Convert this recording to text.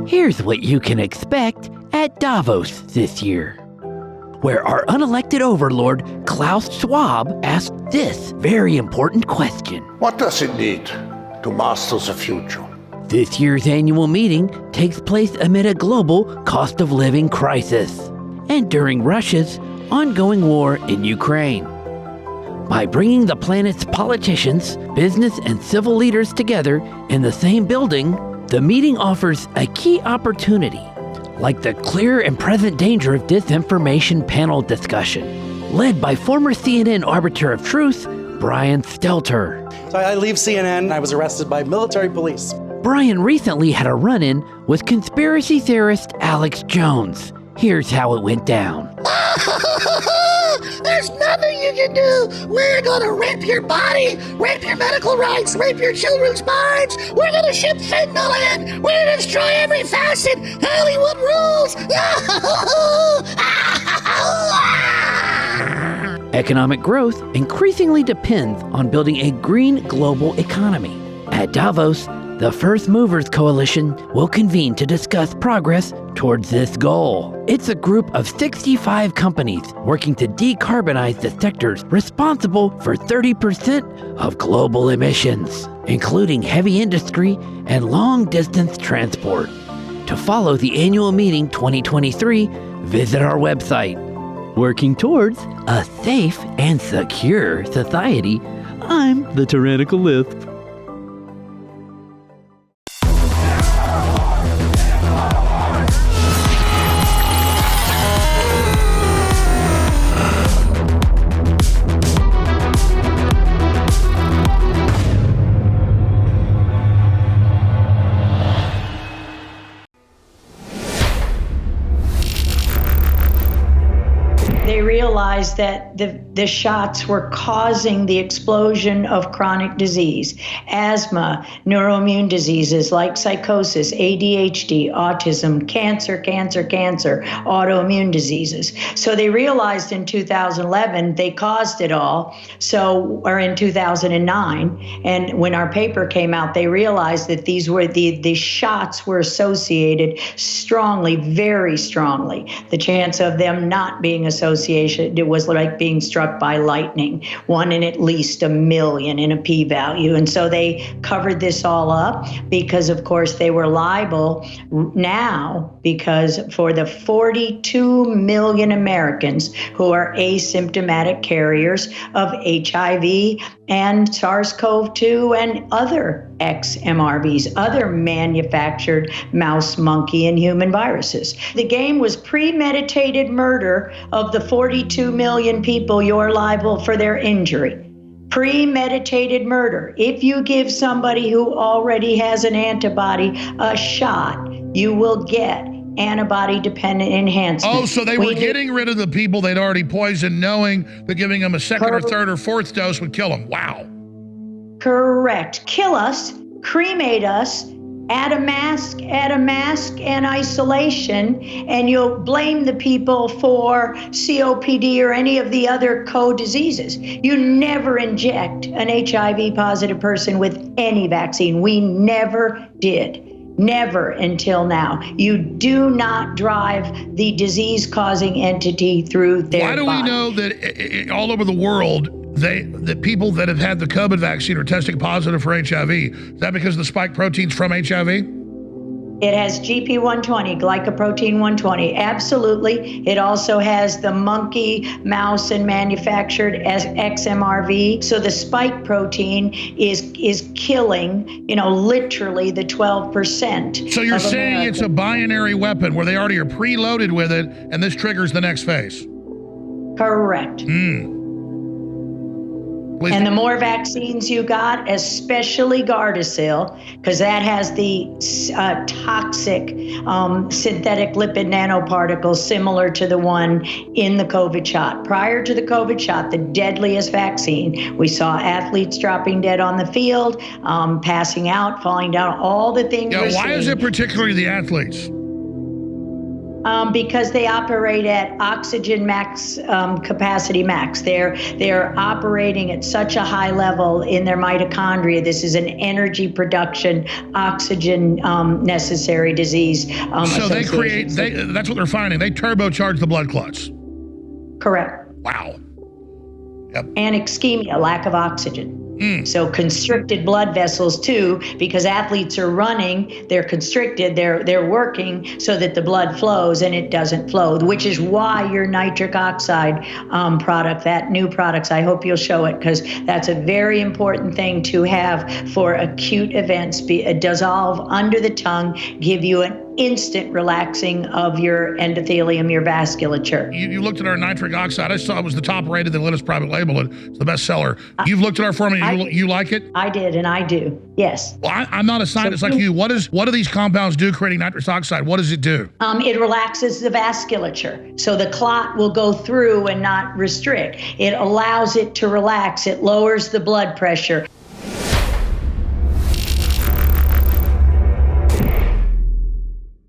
Here's what you can expect at Davos this year, where our unelected overlord, Klaus Schwab, asked this very important question. What does it need to master the future? This year's annual meeting takes place amid a global cost of living crisis and during Russia's ongoing war in Ukraine. By bringing the planet's politicians, business, and civil leaders together in the same building, the meeting offers a key opportunity, like the clear and present danger of disinformation panel discussion, led by former CNN arbiter of truth, Brian Stelter. So I leave CNN, I was arrested by military police. Brian recently had a run-in with conspiracy theorist Alex Jones. Here's how it went down. There's nothing you can do. We're gonna rape your body, rape your medical rights, rape your children's minds. We're gonna ship fentanyl in. We're gonna destroy every facet. Hollywood rules. Economic growth increasingly depends on building a green global economy. At Davos, the First Movers Coalition will convene to discuss progress towards this goal. It's a group of 65 companies working to decarbonize the sectors responsible for 30% of global emissions, including heavy industry and long-distance transport. To follow the annual meeting 2023, visit our website. Working towards a safe and secure society, I'm the Tyrannical Lisp. They realized that the shots were causing the explosion of chronic disease, asthma, neuroimmune diseases like psychosis, ADHD, autism, cancer, autoimmune diseases. So they realized in 2011 they caused it all. Or in 2009, and when our paper came out, they realized that these were the shots were associated strongly, very strongly. The chance of them not being associated, it was like being struck by lightning, 1 in at least 1 million in a p-value. And so they covered this all up because, of course, they were liable now because for the 42 million Americans who are asymptomatic carriers of HIV and SARS-CoV-2 and other XMRVs, other manufactured mouse, monkey, and human viruses. The game was premeditated murder of the 42 million people you're liable for their injury. Premeditated murder. If you give somebody who already has an antibody a shot, you will get antibody-dependent enhancement. Oh, so they were getting rid of the people they'd already poisoned, knowing that giving them a second or third or fourth dose would kill them. Wow. Correct. Kill us, cremate us, add a mask and isolation, and you'll blame the people for COPD or any of the other co-diseases. You never inject an HIV-positive person with any vaccine. We never did. Never until now. You do not drive the disease-causing entity through their body. Why do we know that all over the world, the people that have had the COVID vaccine are testing positive for HIV? Is that because the spike protein's from HIV? It has GP120, glycoprotein 120, absolutely. It also has the monkey, mouse, and manufactured XMRV. So the spike protein is killing, literally the 12%. So you're saying it's a binary weapon where they already are preloaded with it, and this triggers the next phase? Correct. And the more vaccines you got, especially Gardasil, because that has the toxic synthetic lipid nanoparticles similar to the one in the COVID shot. Prior to the COVID shot, the deadliest vaccine, we saw athletes dropping dead on the field, passing out, falling down, all the things. Yeah, why is it particularly the athletes? Because they operate at oxygen max, capacity max. They're operating at such a high level in their mitochondria. This is an energy production, oxygen necessary disease. So they create, that's what they're finding. They turbocharge the blood clots. Correct. Wow. Yep. And ischemia, lack of oxygen. So constricted blood vessels too, because athletes are running, they're constricted, they're working so that the blood flows and it doesn't flow, which is why your nitric oxide product, that new products, I hope you'll show it, because that's a very important thing to have for acute events. Dissolve under the tongue, give you an instant relaxing of your endothelium, your vasculature. You looked at our nitric oxide. I saw it was the top rated. They let us private label it. It's the best seller. You've looked at our formula. You like it? I did, and I do. Yes. Well, I'm not a scientist like you. What do these compounds do creating nitrous oxide? What does it do? It relaxes the vasculature. So the clot will go through and not restrict. It allows it to relax. It lowers the blood pressure.